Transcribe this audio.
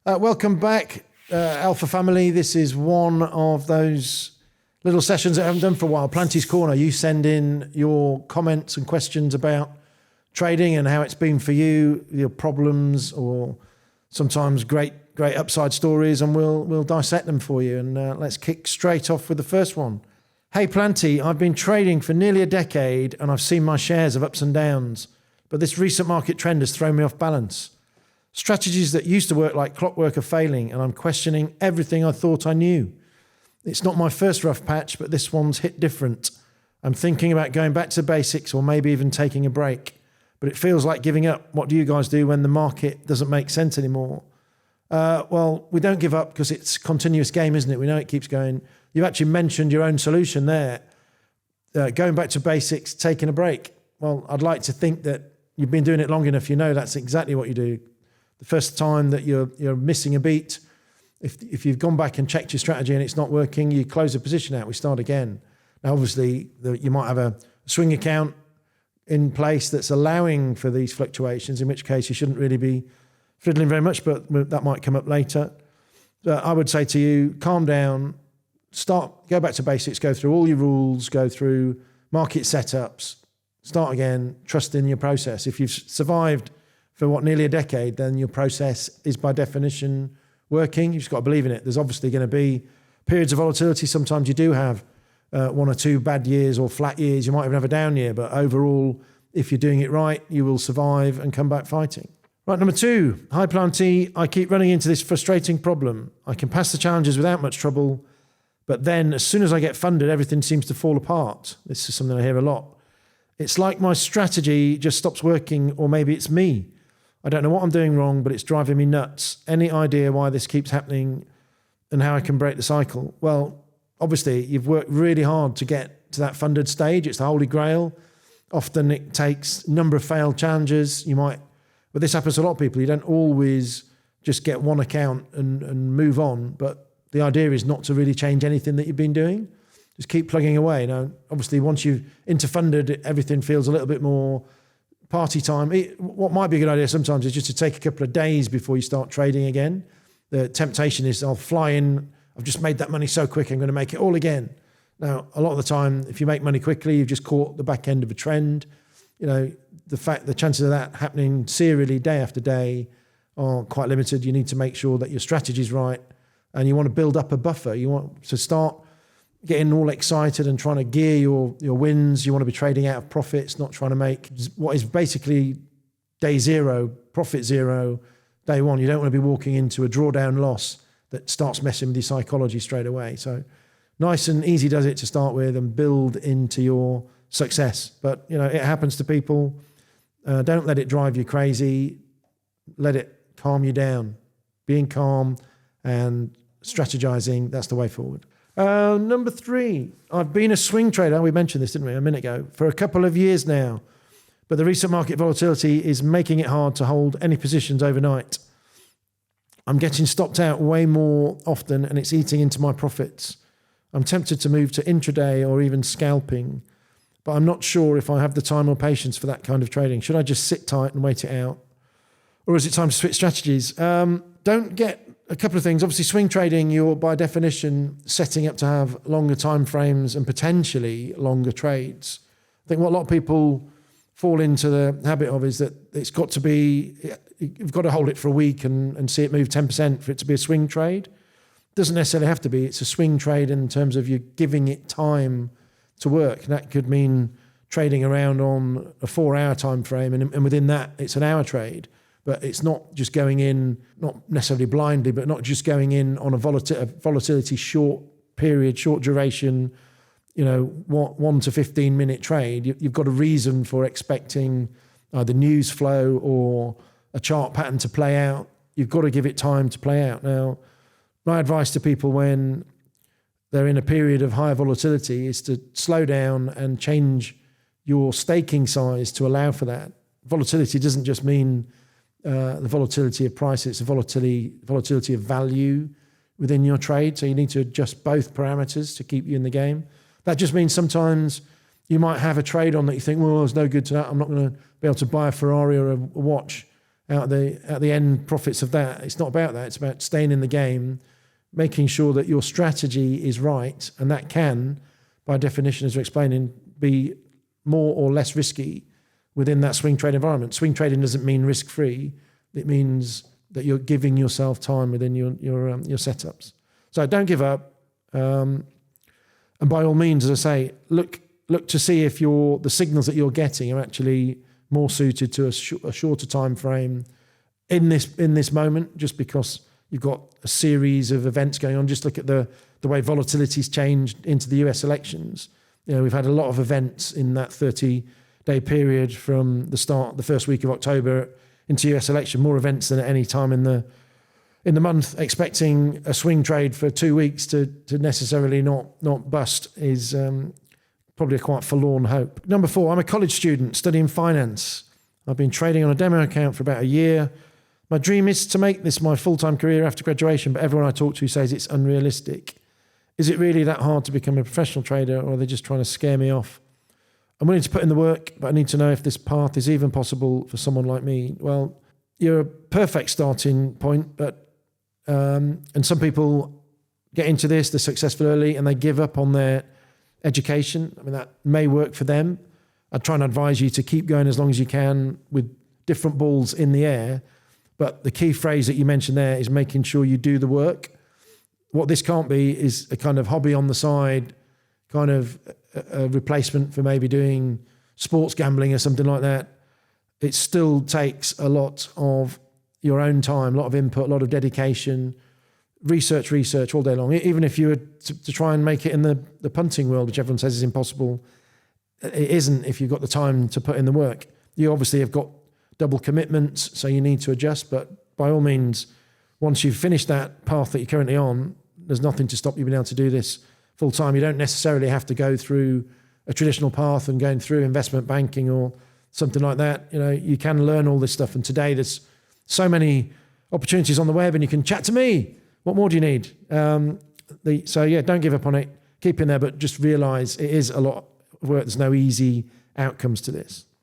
Welcome back, Alpha family. This is one of those little sessions that I haven't done for a while. Planty's Corner. You send in your comments and questions about trading and how it's been for you, your problems, or sometimes great upside stories, and we'll dissect them for you. And let's kick straight off with the first one. Hey Planty, I've been trading for nearly a decade and I've seen my shares of ups and downs, but this recent market trend has thrown me off balance. Strategies that used to work like clockwork are failing, and I'm questioning everything I thought I knew. It's not my first rough patch, but this one's hit different. I'm thinking about going back to basics or maybe even taking a break, but it feels like giving up. What do you guys do when the market doesn't make sense anymore? Well, we don't give up because it's a continuous game, isn't it? We know it keeps going. You actually mentioned your own solution there. Going back to basics, taking a break. Well, I'd like to think that you've been doing it long enough, you know that's exactly what you do. The first time that you're missing a beat, if you've gone back and checked your strategy and it's not working, you close the position out, we start again. Now, obviously, you might have a swing account in place that's allowing for these fluctuations, in which case you shouldn't really be fiddling very much, but that might come up later. I would say to you, calm down, go back to basics, go through all your rules, go through market setups, start again, trust in your process. If you've survived for nearly a decade, then your process is by definition working. You've just got to believe in it. There's obviously going to be periods of volatility. Sometimes you do have one or two bad years or flat years. You might even have a down year, but overall, if you're doing it right, you will survive and come back fighting. Right, number 2. Hi Planty, I keep running into this frustrating problem. I can pass the challenges without much trouble, but then as soon as I get funded, everything seems to fall apart. This is something I hear a lot. It's like my strategy just stops working, or maybe it's me. I don't know what I'm doing wrong, but it's driving me nuts. Any idea why this keeps happening and how I can break the cycle? Well, obviously, you've worked really hard to get to that funded stage. It's the holy grail. Often it takes a number of failed challenges. But this happens to a lot of people. You don't always just get one account and move on. But the idea is not to really change anything that you've been doing. Just keep plugging away. Now, obviously, once you've into funded, everything feels a little bit more party time. What might be a good idea sometimes is just to take a couple of days before you start trading again. The temptation is I'll fly in, I've just made that money so quick, I'm going to make it all again. Now, a lot of the time, if you make money quickly, you've just caught the back end of a trend. The chances of that happening serially day after day are quite limited. You need to make sure that your strategy is right, and you want to build up a buffer. You want to start getting all excited and trying to gear your wins. You want to be trading out of profits, not trying to make what is basically day zero, profit zero, day one. You don't want to be walking into a drawdown loss that starts messing with your psychology straight away. So nice and easy does it to start with and build into your success. But, it happens to people. Don't let it drive you crazy. Let it calm you down. Being calm and strategizing, that's the way forward. Number 3, I've been a swing trader. We mentioned this, didn't we, a minute ago, for a couple of years now. But the recent market volatility is making it hard to hold any positions overnight. I'm getting stopped out way more often and it's eating into my profits. I'm tempted to move to intraday or even scalping, but I'm not sure if I have the time or patience for that kind of trading. Should I just sit tight and wait it out? Or is it time to switch strategies? Don't get a couple of things. Obviously, swing trading, you're by definition setting up to have longer time frames and potentially longer trades. I think what a lot of people fall into the habit of is that you've got to hold it for a week and see it move 10% for it to be a swing trade. It doesn't necessarily have to be. It's a swing trade in terms of you giving it time to work. And that could mean trading around on a 4-hour time frame, and within that, it's an hour trade. But it's not just going in, not necessarily blindly, but not just going in on a volatility short period, short duration, 1 to 15 minute trade. You've got a reason for expecting either news flow or a chart pattern to play out. You've got to give it time to play out. Now, my advice to people when they're in a period of higher volatility is to slow down and change your staking size to allow for that. Volatility doesn't just mean the volatility of price, it's the volatility of value within your trade. So you need to adjust both parameters to keep you in the game. That just means sometimes you might have a trade on that you think, well, there's no good to that. I'm not going to be able to buy a Ferrari or a watch. out the end profits of that. It's not about that. It's about staying in the game, making sure that your strategy is right, and that can, by definition, as we're explaining, be more or less risky within that swing trade environment. Swing trading doesn't mean risk-free. It means that you're giving yourself time within your setups. So don't give up. And by all means, as I say, look to see if the signals that you're getting are actually more suited to a shorter time frame in this moment, just because you've got a series of events going on. Just look at the way volatility's changed into the US elections. We've had a lot of events in that 30-day period from the first week of October into US election, more events than at any time in the month. Expecting a swing trade for 2 weeks to necessarily not bust is probably a quite forlorn hope. Number 4, I'm a college student studying finance. I've been trading on a demo account for about a year. My dream is to make this my full-time career after graduation, but everyone I talk to says it's unrealistic. Is it really that hard to become a professional trader, or are they just trying to scare me off? I'm willing to put in the work, but I need to know if this path is even possible for someone like me. Well, you're a perfect starting point, but and some people get into this, they're successful early, and they give up on their education. I mean, that may work for them. I'd try and advise you to keep going as long as you can with different balls in the air. But the key phrase that you mentioned there is making sure you do the work. What this can't be is a kind of hobby on the side, kind of a replacement for maybe doing sports gambling or something like that. It still takes a lot of your own time, a lot of input, a lot of dedication, research all day long. Even if you were to try and make it in the punting world, which everyone says is impossible, it isn't if you've got the time to put in the work. You obviously have got double commitments, so you need to adjust. But by all means, once you've finished that path that you're currently on, there's nothing to stop you being able to do this full time. You don't necessarily have to go through a traditional path and going through investment banking or something like that. You can learn all this stuff. And today there's so many opportunities on the web, and you can chat to me. What more do you need? So yeah, don't give up on it. Keep in there, but just realize it is a lot of work. There's no easy outcomes to this.